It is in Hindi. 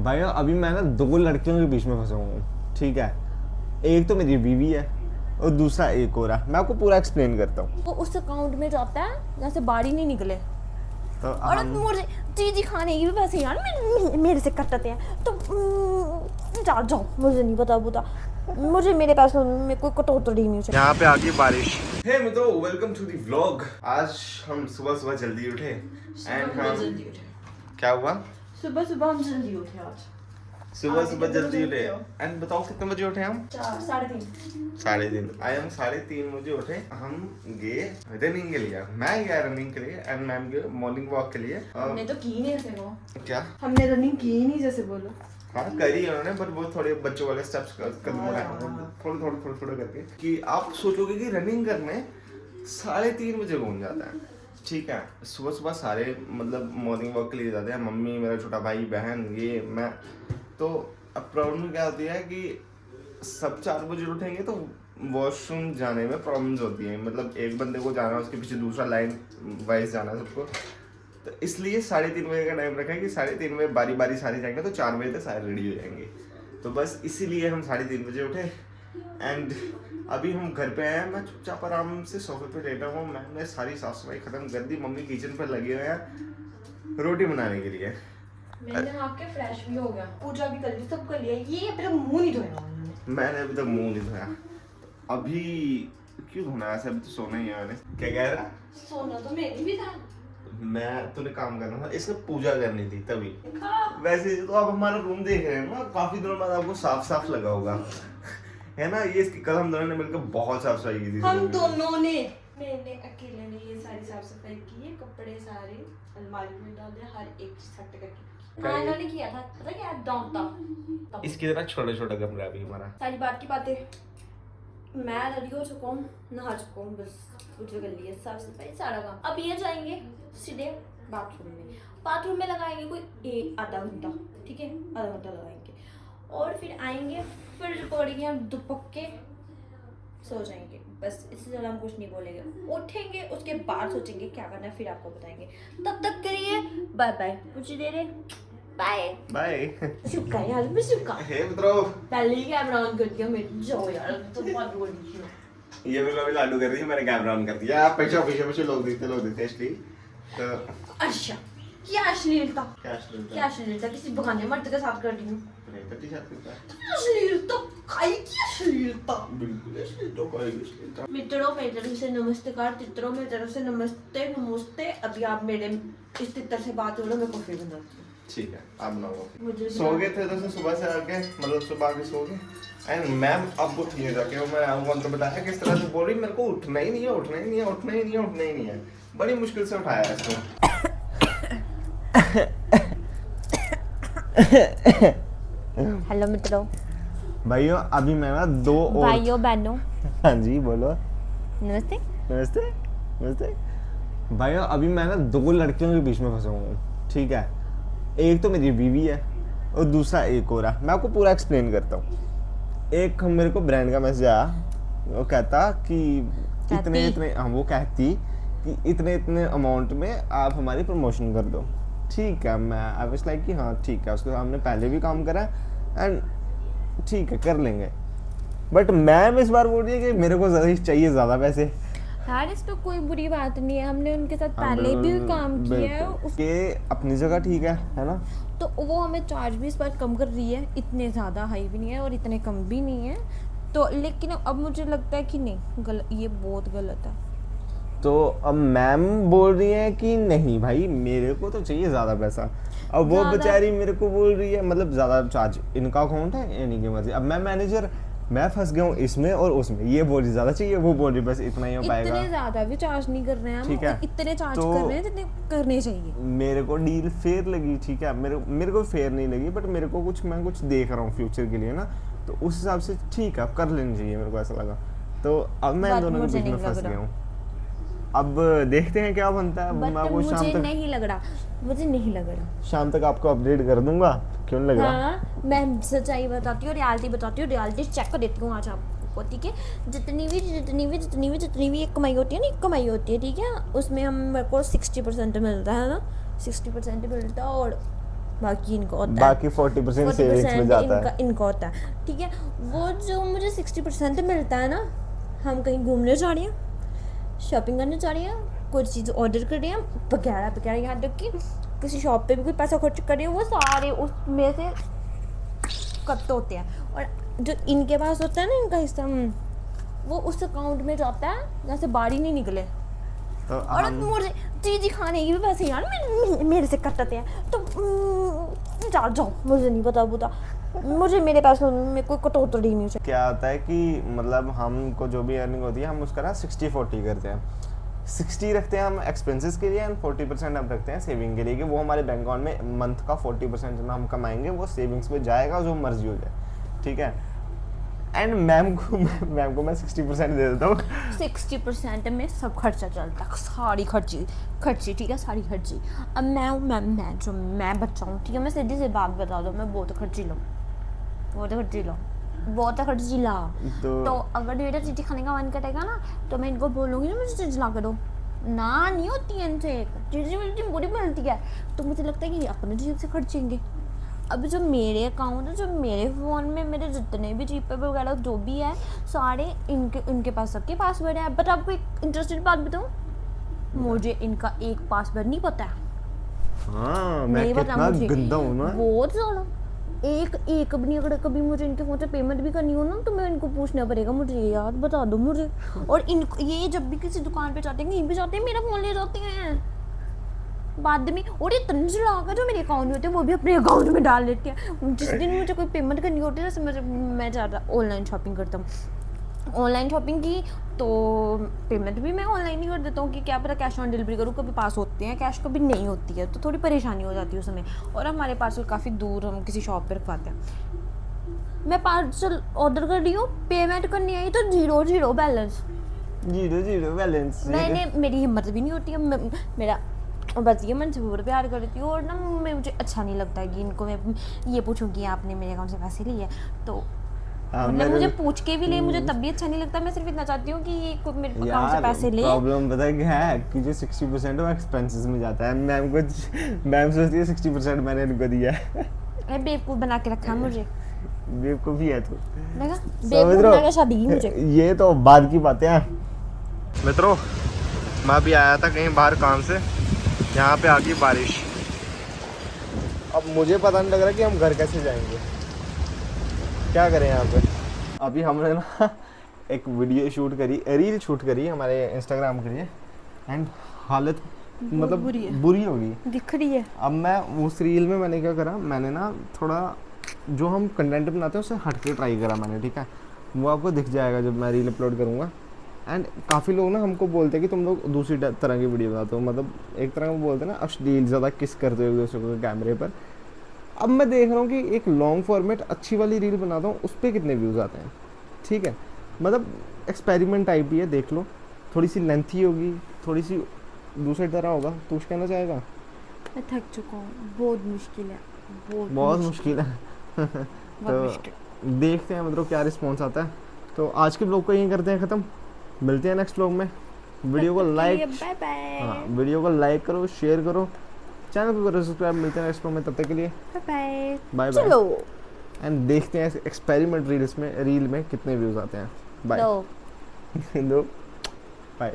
भाई अभी मैं ना 2 लड़कियों के बीच में फंसा हूँ, ठीक है। एक तो मेरी बीवी है और दूसरा एक और है। मैं आपको पूरा एक्सप्लेन करता हूँ। वो उस अकाउंट में जाता है जहाँ से बाहर ही नहीं निकले। तो और मुझे चीज़ी खाने की भी पैसे यार मेरे से कटते हैं। तो जाओ जाओ, मुझे नहीं पता मुझे मेरे पैसों में कोई कटौती नहीं चाहिए। यहाँ पे आ गई बारिश। हे मित्रों, वेलकम टू दी व्लॉग। आज हम सुबह सुबह जल्दी उठे एंड हम क्या हुआ? सुबह सुबह हम जल्दी उठे आज। सुबह सुबह जल्दी उठे एंड बताओ कितने बजे उठे हम? 3:30। 3:30। आज हम 3:30 बजे उठे। हम गए रनिंग के लिए। मैं गया रनिंग के लिए एंड मैम गए मॉर्निंग वॉक के लिए। हमने तो की नहीं ऐसे वो। क्या? हमने रनिंग की ही नहीं जैसे बोलो। हाँ करी उन्होंने, पर वो थोड़े बच्चों वाले स्टेप्स कदम उठाए थोड़े करके। कि आप सोचोगे कि रनिंग करने 3:30 बजे कौन जाता है, ठीक है। सुबह सुबह सारे मतलब मॉर्निंग वॉक के लिए जाते हैं, मम्मी, मेरा छोटा भाई, बहन, ये मैं। तो अब प्रॉब्लम क्या होती है कि सब 4 बजे उठेंगे तो वॉशरूम जाने में प्रॉब्लम्स होती हैं। मतलब एक बंदे को जाना है, उसके पीछे दूसरा लाइन वाइज जाना है सबको। तो इसलिए 3:30 बजे का टाइम रखा है कि 3:30 बजे बारी बारी सारे जाएंगे तो 4 बजे तक सारे रेडी हो जाएंगे। तो बस इसीलिए हम 3:30 बजे उठे एंड अभी हम घर पे आए हैं। मैं चुपचाप आराम से सोफे पे लेटा हूँ। मैंने सारी साफ सफाई खत्म कर दी। मम्मी किचन पर लगे हुए हैं रोटी बनाने के लिए। मैंने आपके फ्रेश भी हो गया, पूजा भी कर ली, सब कर लिया। ये अभी तक मुंह नहीं धोया मैंने अभी तक मुंह नहीं धोया। अभी क्यों धोना है? अभी तो सोना ही है। मैंने क्या कह रहा? सोना तो मेरी भी था। मैं तूने काम करना था, इसमें पूजा करनी थी तभी। वैसे तो आप हमारा रूम देख रहे हैं ना, काफी दिनों बाद आपको साफ साफ लगा होगा है ना। ये इसकी कल हम दोनों ने मिलकर बहुत साफ सफाई की थी। हम दोनों ने, मैंने अकेले ने ये सारी साफ सफाई की है। कपड़े सारे अलमारी में डाले, हर एक चीज सेट करके। हाँ इन्होंने किया था, पता क्या दौड़ता इसकी तरह छोटा छोटा कमरा भी हमारा। सारी बात की बातें। मैं रेडी हो चुका हूँ, नहा चुका हूँ, बस पूजा कर ली है, साफ सफाई सारा काम। अब ये जाएंगे सीधे बाथरूम में लगाएंगे कोई आधा घंटा, ठीक है, आधा घंटा लगाएंगे और फिर आएंगे, फिर पकड़ेंगे हम दुपक्के, सो जाएंगे। बस इससे ज़्यादा हम कुछ नहीं बोलेंगे। उठेंगे उसके बाद सोचेंगे क्या करना है, फिर आपको बताएंगे। तब तक करिए बाय बाय। कुछ देर है, बाय बाय। शुक्का यार, मैं शुक्का। हे मित्रों, पहले ही कैमरा ऑन कर दिया मेरे। जाओ यार, तो बहुत बोल रही हूँ। ये भी लाडू कर रही है, मैंने कैमरा ऑन कर दिया। पीछे लोग देखते इसलिए। तो अच्छा क्या अश्लीलता, क्या अश्लीलता किसी बगाने मर्द के साथ कर रही हूँ। पति साथ करता है। अश्लीलता खाई की अश्लीलता, बिल्कुल अश्लीलता, कोई अश्लीलता। मित्रों मेरी तरफ से नमस्कार, तित्रों मेरी तरफ से नमस्ते। अभी आप मेरे इस तितर से बात हो रहा, मैं कॉफी बनाती हूँ। ठीक है, आप बनाओ। मुझे सो गए थे तो सुबह से आके, मतलब सुबह आके सो गए एंड मैम अब उठी है जाके। मैं आऊँगा तो बताया किस तरह से बोल रही, मेरे को उठना ही नहीं है। बड़ी मुश्किल से उठाया इसको। हेलो मित्रों, भाइयों अभी मैं ना 2 और भाइयों बहनों, हाँ जी बोलो। नमस्ते। नमस्ते भाइयों, अभी मैं ना 2 लड़कियों के बीच में फंसा हूँ, ठीक है। एक तो मेरी बीवी है और दूसरा एक और है। मैं आपको पूरा एक्सप्लेन करता हूँ। एक मेरे को ब्रांड का मैसेज आया, वो कहता कि इतने हाँ, वो कहती कि इतने अमाउंट में आप हमारी प्रमोशन कर दो, ठीक है। मैं आई वाज लाइक कि हाँ ठीक है, उसके सामने पहले भी काम करा एंड ठीक है कर लेंगे। बट मैम इस बार बोल रही है कि मेरे को चाहिए ज़्यादा पैसे। यार इसमें कोई बुरी बात नहीं है, हमने उनके साथ पहले भी काम किया है। उसके अपनी जगह ठीक है ना। तो वो हमें चार्ज भी इस बार कम कर रही है, इतने ज़्यादा हाई भी नहीं है और इतने कम भी नहीं है। तो लेकिन अब मुझे लगता है कि नहीं, ये बहुत गलत है। तो अब मैम बोल रही है कि नहीं भाई मेरे को तो चाहिए ज़्यादा पैसा। अब वो बेचारी मेरे को बोल रही है मतलब ज़्यादा चार्ज, इनका अकाउंट है इन्हीं की मर्जी। अब मैं मैनेजर, मैं फंस गया हूँ इसमें और उसमें। ये बोल रही ज़्यादा चाहिए, वो बोल रही बस इतना ही हो पाएगा। इतने ज़्यादा भी चार्ज नहीं कर रहे हैं हम, ठीक है, इतने चार्ज तो कर रहे हैं जितने करने चाहिए। मेरे को डील फेयर लगी, ठीक है। मेरे को फेयर नहीं लगी, बट मेरे को मैं कुछ देख रहा हूँ फ्यूचर के लिए ना, तो उस हिसाब से ठीक है कर लेनी चाहिए, मेरे को ऐसा लगा। तो अब मैं दोनों के बीच में फंस गया हूँ। अब देखते हैं क्या बनता है। मैं वो शाम तक मुझे नहीं लग रहा शाम तक आपको अपडेट कर दूंगा। क्यों नहीं लग रहा? हाँ, मैं सच्चाई बताती हूँ, रियलिटी बताती हूँ, रियलिटी चेक कर देती हूँ आज आपको, ठीक है। जितनी भी एक कमाई होती है ना, ठीक है, उसमें हम मेरे को 60% मिलता है ना, 60% मिलता है। और बाकी इनको होता है, बाकी 40% सेविंग्स में जाता है। इनका होता है, ठीक है। वो जो मुझे 60% मिलता है ना, हम कहीं घूमने जा रहे हैं, शॉपिंग करने जा रहे हैं, कोई चीज़ ऑर्डर कर रहे हैं, वगैरह वगैरह, यहाँ तक कि किसी शॉप पे भी कोई पैसा खर्च कर रहे हैं, वो सारे उसमें से कट होते हैं। और जो इनके पास होता है ना, इनका हिस्सा, वो उस अकाउंट में जाता है जहाँ से बाहर ही नहीं निकले। तो और मुझे चीज़ खाने की भी पैसे यार मेरे से कटते हैं, तो जा जाओ, मुझे नहीं पता बुता, मुझे मेरे पैसों में कोई कटौती नहीं चाहिए। क्या होता है कि मतलब हमको जो भी अर्निंग होती है हम उसका ना 60-40 करते हैं। 60 रखते हैं हम एक्सपेंसेस के लिए एंड 40% हम रखते हैं सेविंग के लिए, कि वो हमारे बैंक अकाउंट में मंथ का 40% जो हम कमाएंगे वो सेविंग्स में जाएगा, जो मर्जी हो जाए, ठीक है। एंड मैम को मैं 60% दे देता हूँ। 60% में सब खर्चा चलता है, सारी खर्ची, ठीक है, सारी खर्ची। अब मैं बच्चा हूँ, ठीक है, मैं सीधी सी बात बता दूँ, मैं बहुत खर्चीला। तो अगर मेरा चीज़ी खाने का मन करेगा ना, तो मैं इनको बोलूँगी ना मुझे चीज़ ला के दो, ना नहीं होती है इनसे, चीज़ें मिलती बुरी मिलती है, तो मुझे लगता है कि अपने जेब से खर्चेंगे। अब जो मेरे अकाउंट है, जो मेरे फ़ोन में मेरे जितने भी जीपे वगैरह जो भी है, सारे इनके पास, सबके पासवर्ड है। बट आपको एक इंटरेस्टिंग बात बताऊँ, मुझे इनका एक पासवर्ड नहीं पता है। हाँ, मैं कितना गंदा हूँ ना, बहुत ज़्यादा। एक भी नहीं, अगर कभी मुझे इनके फ़ोन से पेमेंट भी करनी हो ना, तो मैं इनको पूछना पड़ेगा, मुझे याद बता दो मुझे। और इनको ये जब भी किसी दुकान पे जाते हैं, कहीं भी जाते हैं, मेरा फ़ोन ले जाते हैं बाद में। और ये इतने चलाक है, जो मेरे अकाउंट में होते हैं वो भी अपने अकाउंट में डाल लेते हैं। जिस दिन मुझे कोई पेमेंट करनी होती है, जैसे मैं ज़्यादा ऑनलाइन शॉपिंग करता हूँ, ऑनलाइन शॉपिंग की तो पेमेंट भी मैं ऑनलाइन ही कर देता हूँ, कि क्या पता कैश ऑन डिलीवरी करूँ, कभी पास होते हैं कैश, कभी नहीं होती है, तो थोड़ी परेशानी हो जाती है उस समय। और हमारे पार्सल काफ़ी दूर, हम किसी शॉप पे रखवाते हैं। मैं पार्सल ऑर्डर कर रही हूँ, पेमेंट करनी आई तो जीरो बैलेंस। मैंने, मेरी हिम्मत भी नहीं होती है, मेरा बस ये मन से बहुत प्यार करती हूँ। और ना मुझे अच्छा नहीं लगता है कि इनको मैं ये पूछूँ कि आपने मेरे अकाउंट से पैसे लिए, तो मतलब मुझे पूछ के भी ले, मुझे तब भी अच्छा नहीं लगता। मैं सिर्फ इतना चाहती हूँ कि ये मेरे अकाउंट से पैसे ले। प्रॉब्लम पता है क्या है, कि जो 60% वो एक्सपेंसेस में जाता है। मैम सोचती है 60% मैंने इनको दिया है। अरे बेवकूफ़ बना के रखा मुझे, बेवकूफ़ ही है तू, देखा, बेवकूफ़ बना के शादी की मुझे। ये तो बाद की बातें हैं। मित्रों, मैं भी आया था कहीं बाहर काम से, यहाँ पे आ गई बारिश। अब मुझे पता नहीं लग रहा कि हम घर कैसे जाएंगे, क्या करें यहाँ पे। अभी हमने ना एक वीडियो शूट करी, रील शूट करी हमारे इंस्टाग्राम के लिए, एंड हालत मतलब बुरी हो गई, दिख रही है। अब मैं उस रील में मैंने क्या करा, मैंने ना थोड़ा जो हम कंटेंट बनाते हैं उससे हट के ट्राई करा मैंने, ठीक है। वो आपको दिख जाएगा जब मैं रील अपलोड करूँगा। एंड काफ़ी लोग ना हमको बोलते हैं कि तुम लोग दूसरी तरह की वीडियो बनाते हो, मतलब एक तरह का बोलते हैं ना अश्लील, ज़्यादा किस करते हो एक दूसरे को कैमरे पर। अब मैं देख रहा हूँ कि एक लॉन्ग फॉर्मेट अच्छी वाली रील बनाता हूँ, उस पर कितने व्यूज़ आते हैं, ठीक है। मतलब एक्सपेरिमेंट टाइप ही है, देख लो, थोड़ी सी लेंथी होगी, थोड़ी सी दूसरी तरह होगा, तो कुछ कहना चाहेगा। मैं थक चुका हूँ, बहुत मुश्किल है, बहुत मुश्किल है। तो देखते हैं मतलब क्या रिस्पॉन्स आता है। तो आज के ब्लॉग को यहीं करते हैं ख़त्म, मिलते हैं नेक्स्ट ब्लॉग में। वीडियो को लाइक, हाँ, वीडियो को लाइक करो, शेयर करो, चैनल को करो सब्सक्राइब। मिलते हैं नेक्स्ट ब्लॉग में, तब तक के लिए बाय बाय। चलो, एंड देखते हैं एक्सपेरिमेंट रील में कितने व्यूज़ आते हैं। बाय। दो बाय।